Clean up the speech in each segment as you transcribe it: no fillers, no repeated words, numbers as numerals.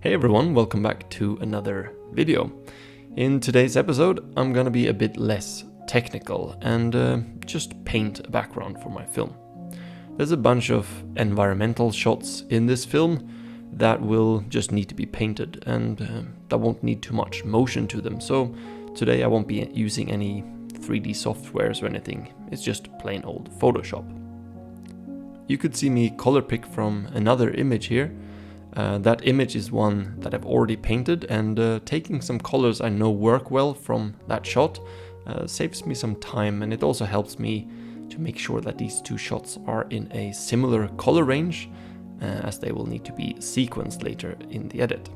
Hey everyone, welcome back to another video. In today's episode, I'm gonna be a bit less technical and just paint a background for my film. There's a bunch of environmental shots in this film that will just need to be painted and that won't need too much motion to them. So today I won't be using any 3D softwares or anything. It's just plain old Photoshop. You could see me color pick from another image here. That image is one that I've already painted, and taking some colors I know work well from that shot saves me some time, and it also helps me to make sure that these two shots are in a similar color range as they will need to be sequenced later in the edit.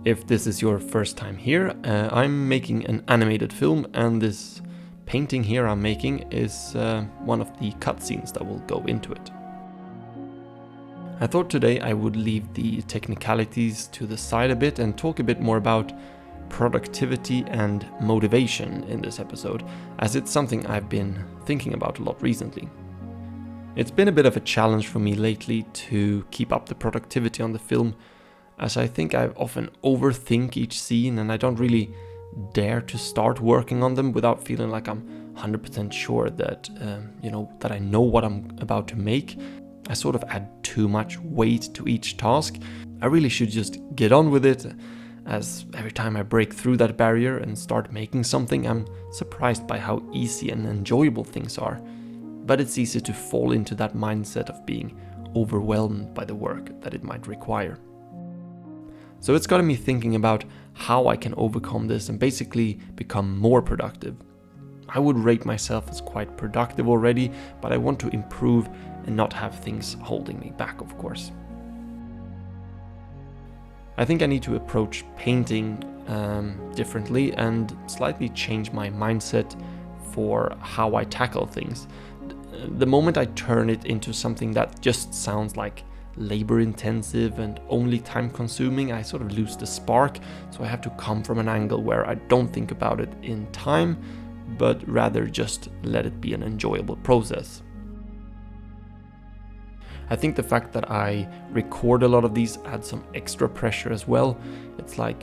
If this is your first time here, I'm making an animated film, and this painting here I'm making is one of the cutscenes that will go into it. I thought today I would leave the technicalities to the side a bit and talk a bit more about productivity and motivation in this episode, as it's something I've been thinking about a lot recently. It's been a bit of a challenge for me lately to keep up the productivity on the film, as I think I often overthink each scene and I don't really dare to start working on them without feeling like I'm 100% sure that that I know what I'm about to make. I sort of add too much weight to each task. I really should just get on with it, as every time I break through that barrier and start making something, I'm surprised by how easy and enjoyable things are. But it's easy to fall into that mindset of being overwhelmed by the work that it might require. So it's gotten me thinking about how I can overcome this and basically become more productive. I would rate myself as quite productive already, but I want to improve and not have things holding me back, of course. I think I need to approach painting differently and slightly change my mindset for how I tackle things. The moment I turn it into something that just sounds like labor intensive and only time consuming, I sort of lose the spark. So I have to come from an angle where I don't think about it in time, but rather just let it be an enjoyable process. I think the fact that I record a lot of these adds some extra pressure as well. It's like,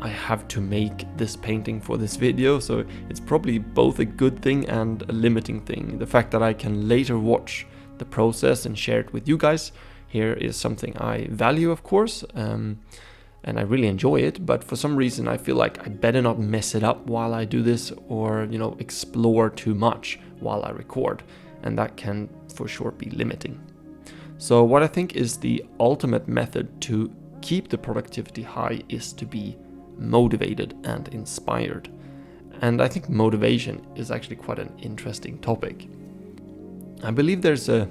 I have to make this painting for this video, so it's probably both a good thing and a limiting thing. The fact that I can later watch the process and share it with you guys here is something I value, of course, and I really enjoy it, but for some reason I feel like I better not mess it up while I do this or, explore too much while I record, and that can for sure be limiting. So what I think is the ultimate method to keep the productivity high is to be motivated and inspired. And I think motivation is actually quite an interesting topic. I believe there's a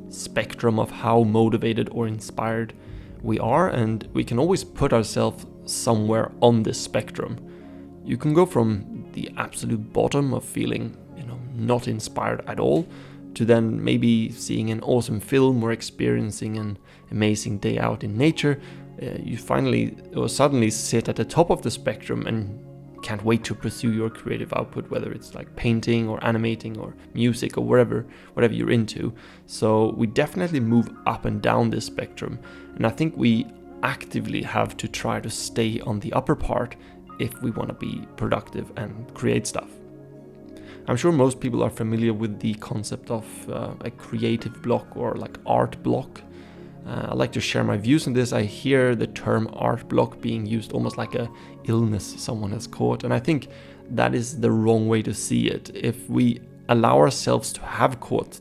spectrum of how motivated or inspired we are, and we can always put ourselves somewhere on this spectrum. You can go from the absolute bottom of feeling, not inspired at all, to then maybe seeing an awesome film or experiencing an amazing day out in nature. You finally or suddenly sit at the top of the spectrum and can't wait to pursue your creative output, whether it's like painting or animating or music or whatever you're into. So we definitely move up and down this spectrum, and I think we actively have to try to stay on the upper part if we want to be productive and create stuff. I'm sure most people are familiar with the concept of a creative block or like art block. I like to share my views on this. I hear the term art block being used almost like a illness someone has caught, and I think that is the wrong way to see it. If we allow ourselves to have caught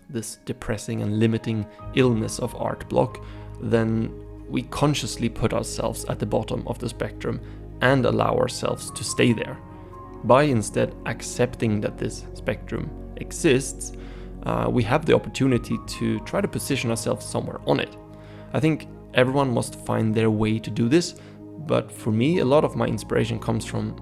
this depressing and limiting illness of art block, then we consciously put ourselves at the bottom of the spectrum and allow ourselves to stay there. By instead accepting that this spectrum exists, we have the opportunity to try to position ourselves somewhere on it. I think everyone must find their way to do this, but for me, a lot of my inspiration comes from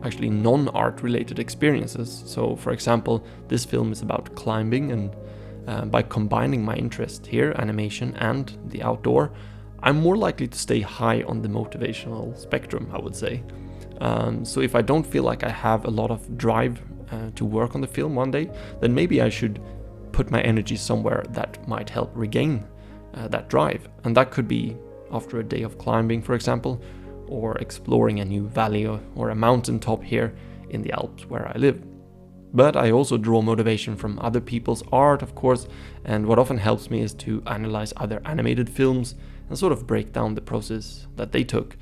actually non-art related experiences. So for example, this film is about climbing, and by combining my interest here, animation and the outdoor, I'm more likely to stay high on the motivational spectrum, I would say. So if I don't feel like I have a lot of drive to work on the film one day, then maybe I should put my energy somewhere that might help regain that drive. And that could be after a day of climbing, for example, or exploring a new valley or a mountain top here in the Alps where I live. But I also draw motivation from other people's art, of course, and what often helps me is to analyze other animated films and sort of break down the process that they took.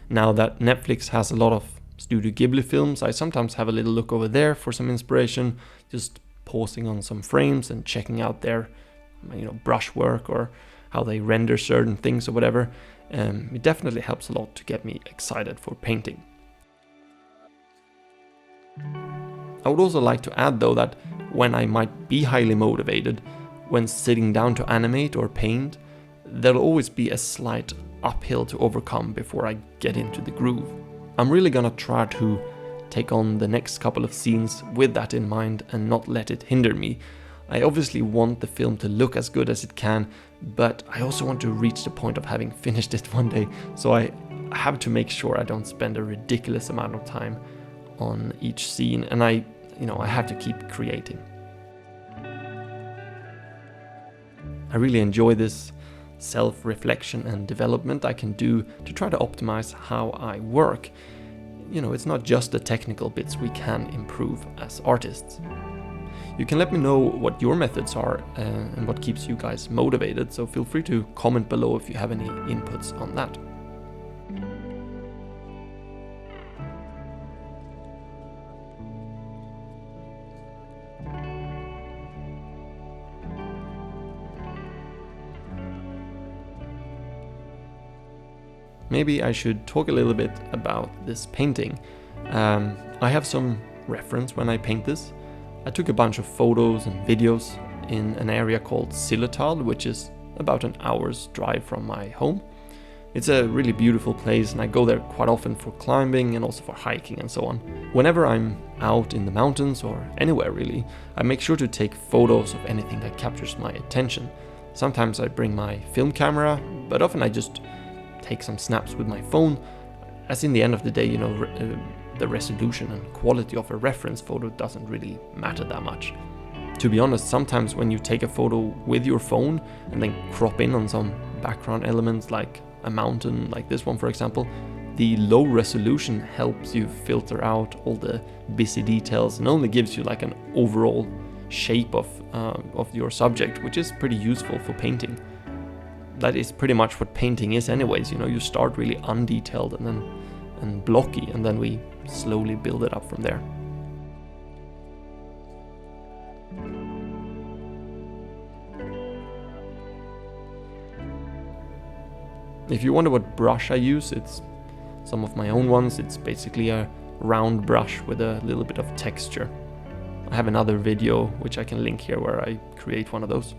Now that Netflix has a lot of Studio Ghibli films, I sometimes have a little look over there for some inspiration, just pausing on some frames and checking out their brushwork or how they render certain things or whatever. It definitely helps a lot to get me excited for painting. I would also like to add though that when I might be highly motivated, when sitting down to animate or paint, there'll always be a slight uphill to overcome before I get into the groove. I'm really gonna try to take on the next couple of scenes with that in mind and not let it hinder me. I obviously want the film to look as good as it can, but I also want to reach the point of having finished it one day, so I have to make sure I don't spend a ridiculous amount of time on each scene, and I have to keep creating. I really enjoy this self-reflection and development I can do to try to optimize how I work. It's not just the technical bits we can improve as artists. You can let me know what your methods are and what keeps you guys motivated, so feel free to comment below if you have any inputs on that. Maybe I should talk a little bit about this painting. I have some reference when I paint this. I took a bunch of photos and videos in an area called Zillertal, which is about an hour's drive from my home. It's a really beautiful place and I go there quite often for climbing and also for hiking and so on. Whenever I'm out in the mountains or anywhere really, I make sure to take photos of anything that captures my attention. Sometimes I bring my film camera, but often I just take some snaps with my phone, as in the end of the day, the resolution and quality of a reference photo doesn't really matter that much. To be honest, sometimes when you take a photo with your phone and then crop in on some background elements like a mountain, like this one for example, the low resolution helps you filter out all the busy details and only gives you like an overall shape of your subject, which is pretty useful for painting. That is pretty much what painting is anyways, you start really undetailed and blocky, and then we slowly build it up from there. If you wonder what brush I use, it's some of my own ones. It's basically a round brush with a little bit of texture. I have another video which I can link here where I create one of those.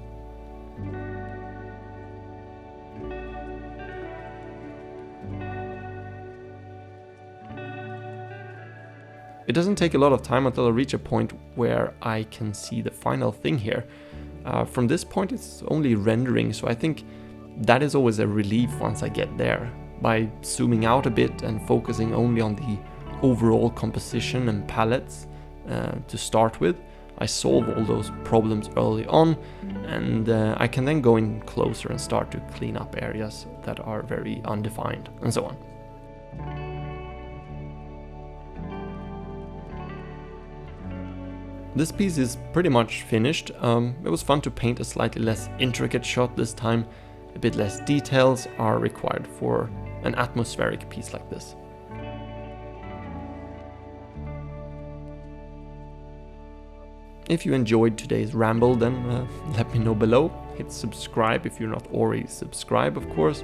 It doesn't take a lot of time until I reach a point where I can see the final thing here. From this point it's only rendering, so I think that is always a relief once I get there. By zooming out a bit and focusing only on the overall composition and palettes to start with, I solve all those problems early on, and I can then go in closer and start to clean up areas that are very undefined and so on. This piece is pretty much finished. It was fun to paint a slightly less intricate shot this time. A bit less details are required for an atmospheric piece like this. If you enjoyed today's ramble, then let me know below. Hit subscribe if you're not already subscribed, of course.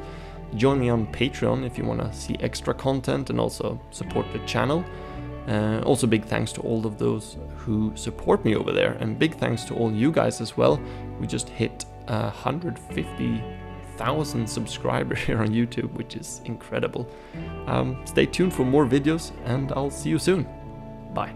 Join me on Patreon if you want to see extra content and also support the channel. Also big thanks to all of those who support me over there, and big thanks to all you guys as well. We just hit 150,000 subscribers here on YouTube, which is incredible. Stay tuned for more videos and I'll see you soon. Bye.